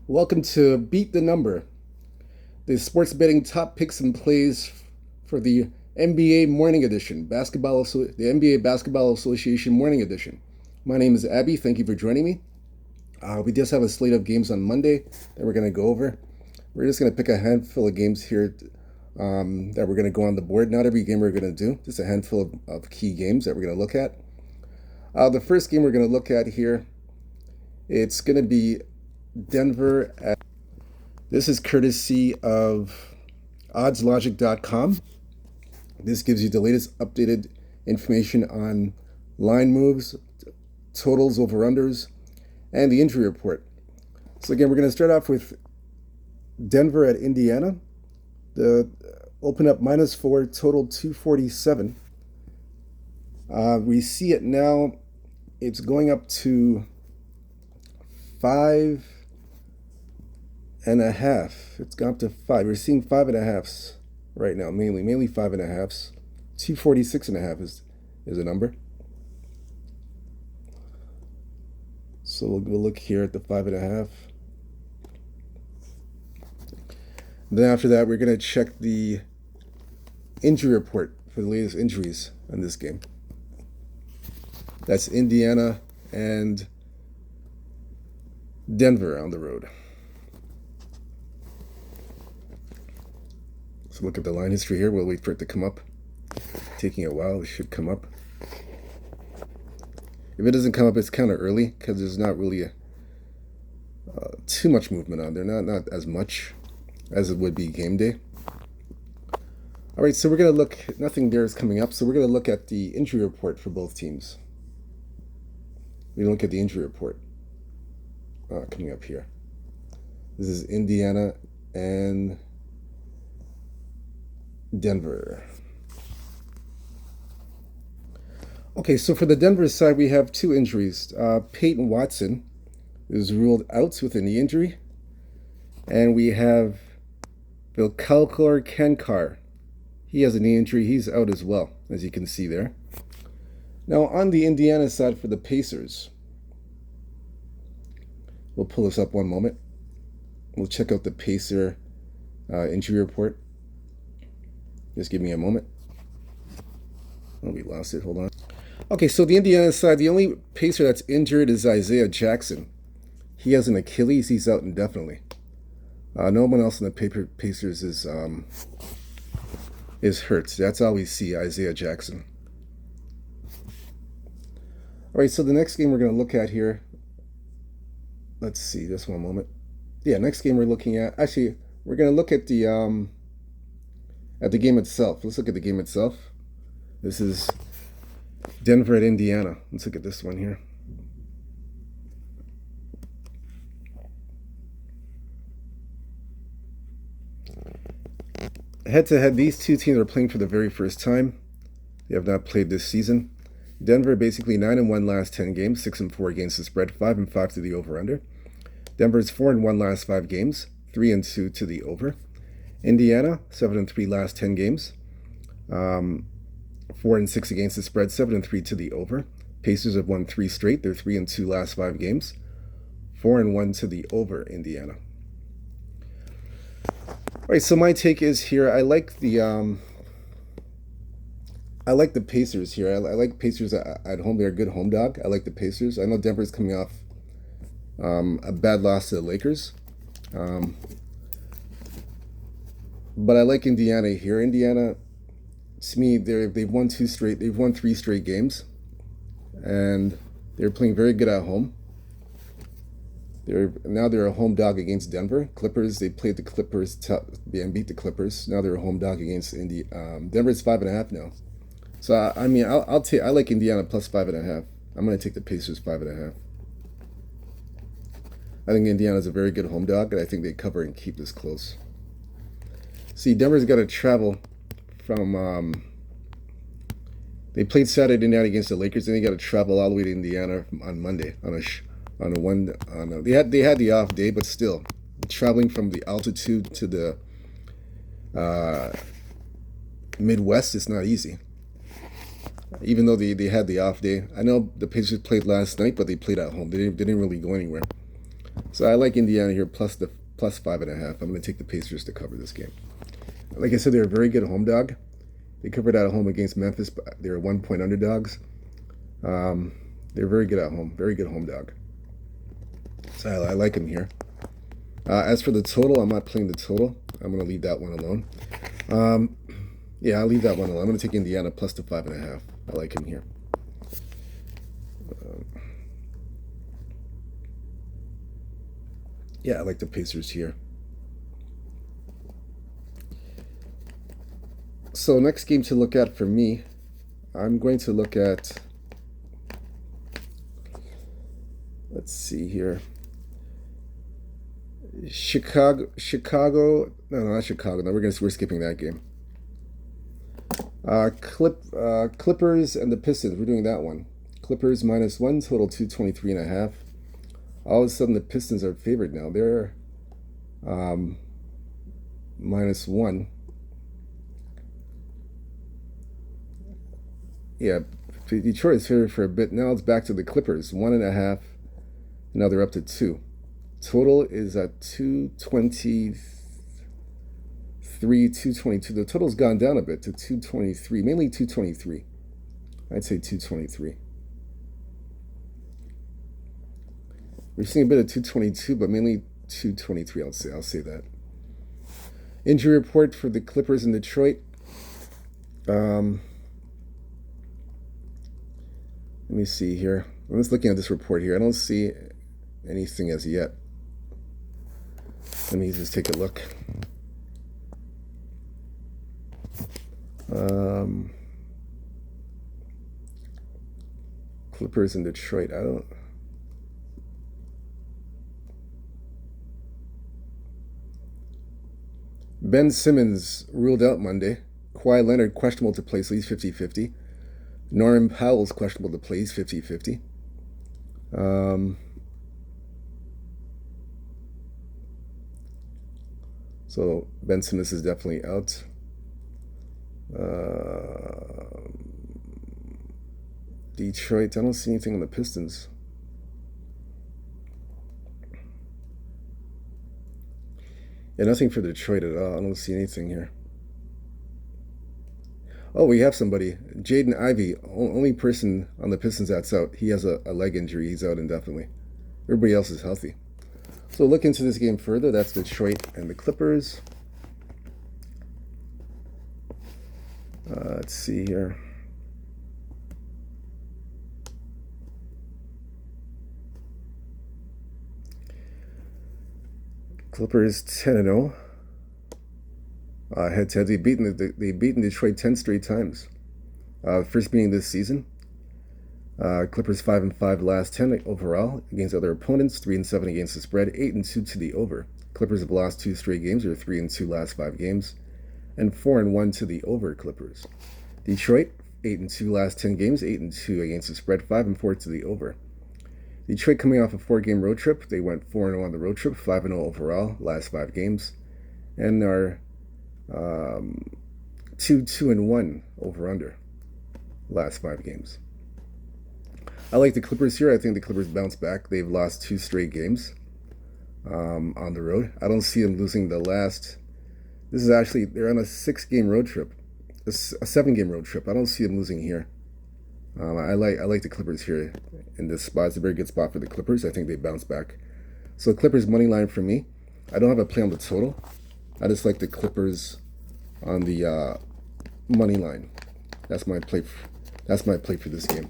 Welcome to Beat the Number, the sports betting top picks and plays for the NBA Morning Edition, the NBA Basketball Association Morning Edition. My name is Abby. Thank you for joining me. We just have a slate of games on Monday that we're going to go over. We're just going to pick a handful of games here that we're going to go on the board. Not every game we're going to do, just a handful of key games that we're going to look at. The first game we're going to look at here, it's going to be Denver. This is courtesy of oddslogic.com. This gives you the latest updated information on line moves, totals, over-unders, and the injury report. So again, we're going to start off with Denver at Indiana. The open up -4, total 247. We see it now. It's going up to 5.5. It's gone up to 5. We're seeing 5.5s right now, mainly 5.5s. 246.5 is a number. So we'll look here at the 5.5. Then after that, we're going to check the injury report for the latest injuries in this game. That's Indiana and Denver on the road. So look at the line history here. We'll wait for it to come up. Taking a while. It should come up. If it doesn't come up, it's kind of early because there's not really too much movement on there. Not as much as it would be game day. All right, so we're going to look. Nothing there is coming up, so we're going to look at the injury report for both teams. We're going to look at the injury report coming up here. This is Indiana and Denver. Okay, so for the Denver side, we have two injuries. Peyton Watson is ruled out with a knee injury. And we have Vilkalkor Kankar. He has a knee injury. He's out as well, as you can see there. Now, on the Indiana side for the Pacers, we'll pull this up one moment. We'll check out the Pacer injury report. Just give me a moment. Oh, we lost it. Hold on. Okay, so the Indiana side, the only Pacer that's injured is Isaiah Jackson. He has an Achilles. He's out indefinitely. No one else in the Pacers is hurt. That's all we see, Isaiah Jackson. All right, so the next game we're going to look at here. Let's see, just one moment. Yeah, next game we're looking at. Actually, we're going to look at the game itself. Let's look at the game itself. This is Denver at Indiana. Let's look at this one here. Head-to-head, these two teams are playing for the very first time. They have not played this season. Denver basically 9-1 last 10 games, 6-4 against the spread, 5-5 to the over/under. Denver's 4-1 last 5 games, 3-2 to the over. Indiana 7-3 last 10 games, 4-6 against the spread, 7-3 to the over. Pacers have won 3 straight. They're 3-2 last 5 games, 4-1 to the over. Indiana. All right, so my take is here. I like the Pacers here. I like Pacers at home. They're a good home dog. I like the Pacers. I know Denver's coming off a bad loss to the Lakers. But I like Indiana here. Indiana, to me, they've won 3 straight games, and they're playing very good at home. They're a home dog against Denver. Clippers, they played the Clippers and beat the Clippers. Now they're a home dog against Denver's 5.5 now. So I like Indiana plus 5.5. I'm going to take the Pacers 5.5. I think Indiana's a very good home dog, and I think they cover and keep this close. See, Denver's got to travel from. They played Saturday night against the Lakers, and they got to travel all the way to Indiana on Monday they had the off day, but still traveling from the altitude to the Midwest is not easy. Even though they had the off day, I know the Pacers played last night, but they played at home. They didn't really go anywhere. So I like Indiana here plus 5.5. I'm going to take the Pacers to cover this game. Like I said, they're a very good home dog. They covered at home against Memphis, but they're 1-point underdogs. They're very good at home. Very good home dog. So I like them here. As for the total, I'm not playing the total. I'm going to leave that one alone. Yeah, I'll leave that one alone. I'm going to take Indiana plus the 5.5. I like him here. Yeah, I like the Pacers here. So next game to look at for me, I'm going to look at, let's see here. Chicago. No, not Chicago. No, we're skipping that game. Clippers and the Pistons. We're doing that one. Clippers -1, total 223.5. All of a sudden, the Pistons are favored now. They're -1. Yeah, Detroit is favored for a bit. Now it's back to the Clippers, 1.5. Now they're up to 2. Total is at 223, 222. The total's gone down a bit to 223, mainly 223. I'd say 223. We're seeing a bit of 222, but mainly 223. I'll say that. Injury report for the Clippers in Detroit. Let me see here. I'm just looking at this report here. I don't see anything as yet. Let me just take a look. Clippers in Detroit. Ben Simmons ruled out Monday. Kawhi Leonard questionable to play, so he's 50-50. Norman Powell's questionable to play, he's 50-50. So Ben Simmons is definitely out. Detroit, I don't see anything on the Pistons. Yeah, nothing for Detroit at all. I don't see anything here. Oh, we have somebody. Jaden Ivey, only person on the Pistons that's out. He has a leg injury. He's out indefinitely. Everybody else is healthy. So look into this game further. That's Detroit and the Clippers. Let's see here. Clippers 10-0. Head-to-head, they've beaten Detroit 10 straight times. First beating this season. Clippers 5-5 last 10 overall against other opponents. 3-7 against the spread. 8-2 to the over. Clippers have lost 2 straight games. They're 3-2 last 5 games, and 4-1 to the over. Clippers. Detroit 8-2 last 10 games. 8-2 against the spread. 5-4 to the over. Detroit coming off a 4-game road trip. They went 4-0 on the road trip. 5-0 overall last 5 games, and are 2-1 over under last 5 games. I like the Clippers here. I think the Clippers bounce back. They've lost 2 straight games on the road. I don't see them losing the last. This is actually, they're on a 6-game road trip, a 7-game road trip. I don't see them losing here. I like the Clippers here in this spot. It's a very good spot for the Clippers. I think they bounce back. So Clippers money line for me. I don't have a play on the total. I just like the Clippers on the money line. That's my play. That's my play for this game.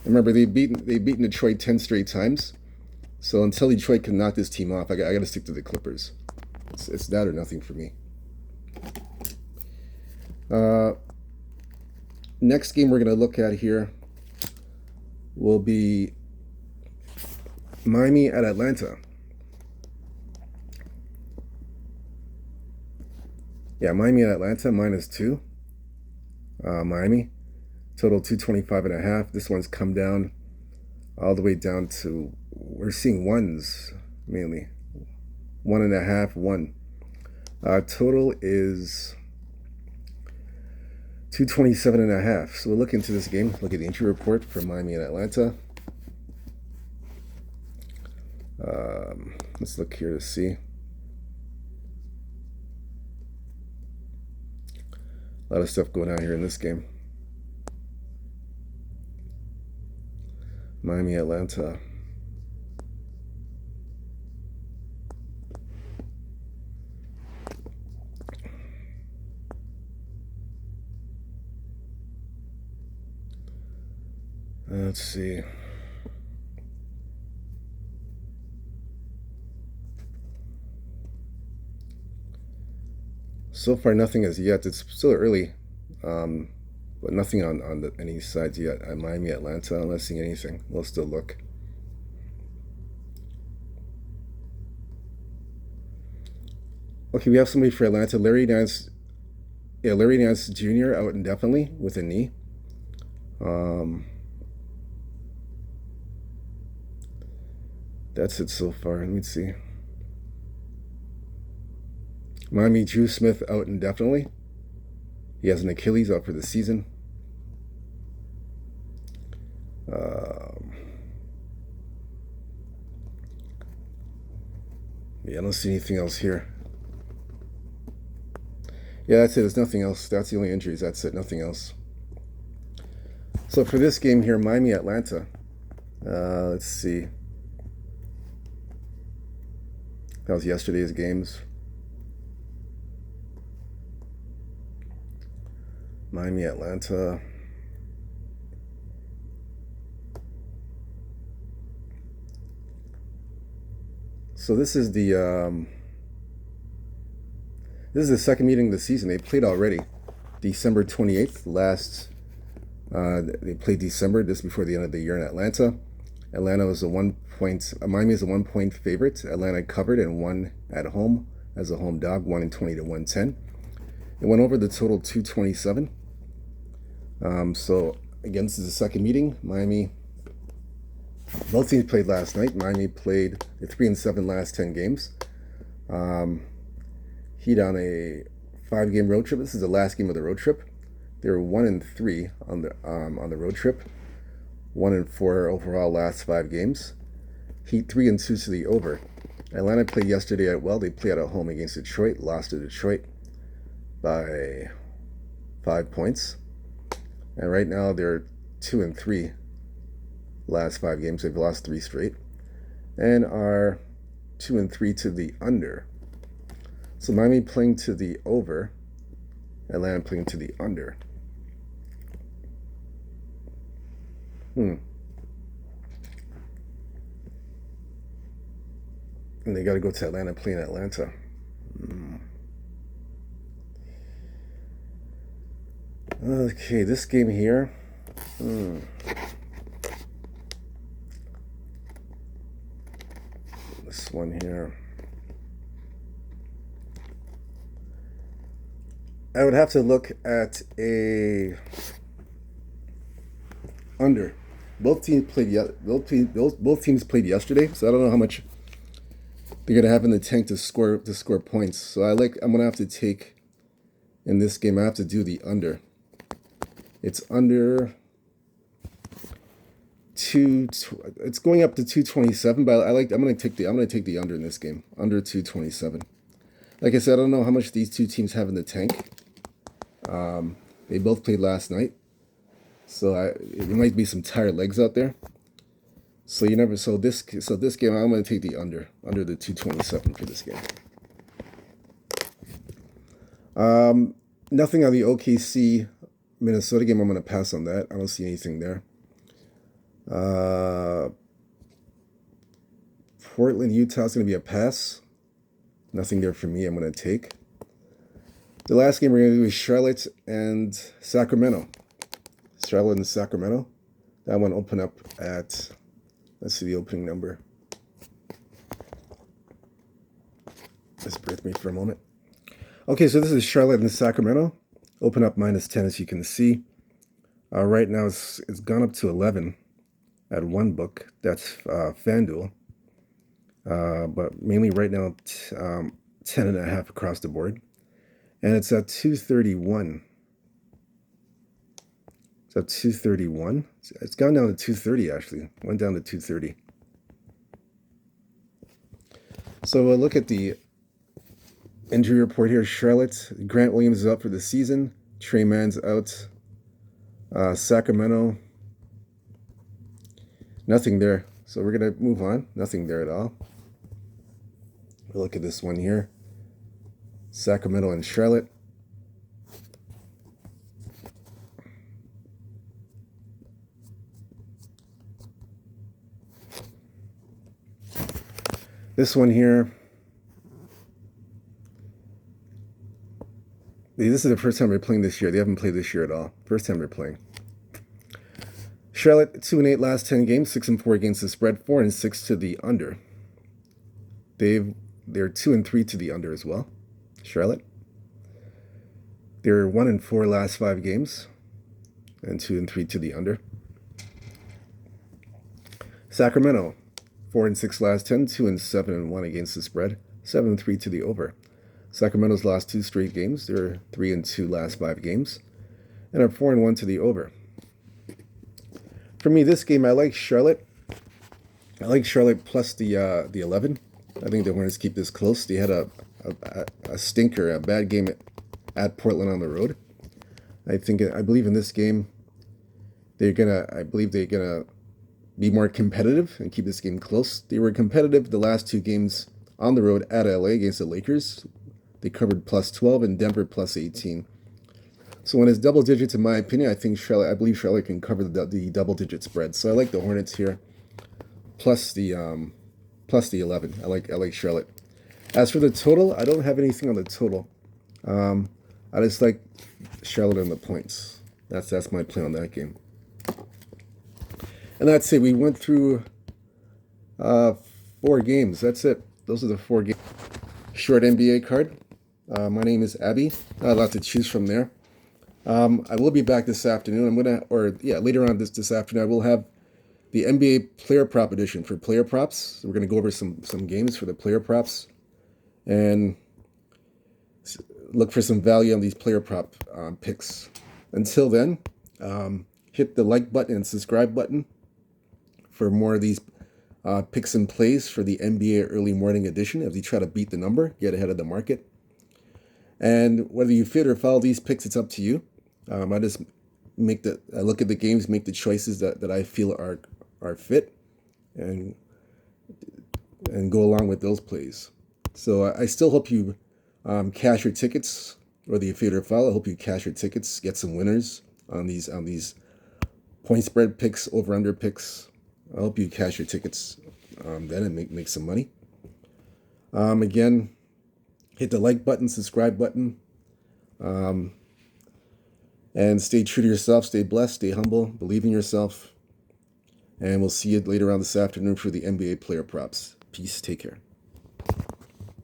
Remember, they've beaten Detroit 10 straight times. So until Detroit can knock this team off, I got to stick to the Clippers. It's that or nothing for me. Next game we're going to look at here will be Miami at Atlanta. Yeah, Miami at Atlanta, -2. Miami, total 225.5. This one's come down all the way down to, we're seeing ones mainly. 1.5, 1. Total is 227.5. So we'll look into this game. Look at the injury report for Miami and Atlanta. Let's look here to see. A lot of stuff going on here in this game. Miami, Atlanta. Let's see. So far, nothing as yet. It's still early, but nothing on any sides yet. Miami, Atlanta, I'm not seeing anything. We'll still look. Okay, we have somebody for Atlanta. Larry Nance Jr. out indefinitely with a knee. That's it so far. Let me see. Miami, Drew Smith out indefinitely. He has an Achilles out for the season. Yeah, I don't see anything else here. Yeah, that's it. There's nothing else. That's the only injuries. That's it. Nothing else. So for this game here, Miami, Atlanta. Let's see. That was yesterday's games. Miami, Atlanta. So this is the second meeting of the season. They played already, December 28th. They played December, just before the end of the year in Atlanta. Atlanta was Miami is a 1-point favorite. Atlanta covered and won at home as a home dog, 120 to 110. It went over the total 227. So again, this is the second meeting. Miami. Both teams played last night. Miami played a 3-7 last 10 games. Heat on a 5-game road trip. This is the last game of the road trip. They were 1-3 on the road trip. 1-4 overall last 5 games. Heat 3-2 to the over. Atlanta played yesterday they played at home against Detroit. Lost to Detroit by 5 points. And right now they're 2-3 last 5 games. They've lost 3 straight. And are 2-3 to the under. So Miami playing to the over. Atlanta playing to the under. And they got to go to Atlanta, playing Atlanta. Okay, this game here. This one here. I would have to look at a under. Both teams played yesterday, so I don't know how much they're gonna have in the tank to score points. So I'm gonna have to take in this game. I have to do the under. It's under it's going up to 227, but I'm gonna take the under in this game. Under 227. Like I said, I don't know how much these two teams have in the tank. They both played last night, so there might be some tired legs out there. So you never. So this game, I'm going to take the under the 227 for this game. Nothing on the OKC Minnesota game. I'm going to pass on that. I don't see anything there. Portland, Utah is going to be a pass. Nothing there for me. I'm going to take. The last game we're going to do is Charlotte and Sacramento. Charlotte and Sacramento. That one open up at, let's see the opening number. Just bear with me for a moment. Okay, so this is Charlotte and Sacramento. Open up -10, as you can see. Right now it's gone up to 11 at one book. That's FanDuel. But mainly right now, 10.5 across the board. And it's at 231. It's at 231. It's gone down to 230, actually. Went down to 230. So we'll look at the injury report here. Charlotte, Grant Williams is out for the season. Trey Mann's out. Sacramento, nothing there. So we're going to move on. Nothing there at all. We'll look at this one here. Sacramento and Charlotte. This one here. This is the first time they're playing this year. They haven't played this year at all. First time they're playing. Charlotte 2-8 last 10 games, 6-4 against the spread, 4-6 to the under. They're 2-3 to the under as well. Charlotte. They're 1-4 last 5 games, and 2-3 to the under. Sacramento 4-6 last 10, 2-7-1 against the spread, 7-3 to the over. Sacramento's lost 2 straight games. They're 3-2 last 5 games, and are 4-1 to the over. For me, this game, I like Charlotte. I like Charlotte plus the 11. I think the Hornets keep this close. They had a stinker, a bad game at Portland on the road. I believe in this game, they're gonna be more competitive and keep this game close. They were competitive the last 2 games on the road at LA against the Lakers. They covered plus 12 and Denver plus 18. So when it's double digits, in my opinion, I believe Charlotte can cover the double digit spread. So I like the Hornets here, plus the 11. I like Charlotte. As for the total, I don't have anything on the total. I just like Charlotte on the points. That's my plan on that game. And that's it. We went through 4 games. That's it. Those are the 4 games. Short NBA card. My name is Abby. I have a lot to choose from there. I will be back this afternoon. Later on this afternoon, I will have the NBA player prop edition for player props. So we're going to go over some games for the player props and look for some value on these player prop picks. Until then, hit the like button and subscribe button for more of these picks and plays for the NBA early morning edition as we try to beat the number, get ahead of the market. And whether you fit or follow these picks, it's up to you. I just I look at the games, make the choices that I feel are fit, and go along with those plays. So I still hope you cash your tickets, whether you fit or follow. I hope you cash your tickets, get some winners on these point spread picks, over under picks. I hope you cash your tickets then and make some money. Again, hit the like button, subscribe button, and stay true to yourself, stay blessed, stay humble, believe in yourself, and we'll see you later on this afternoon for the NBA player props. Peace, take care.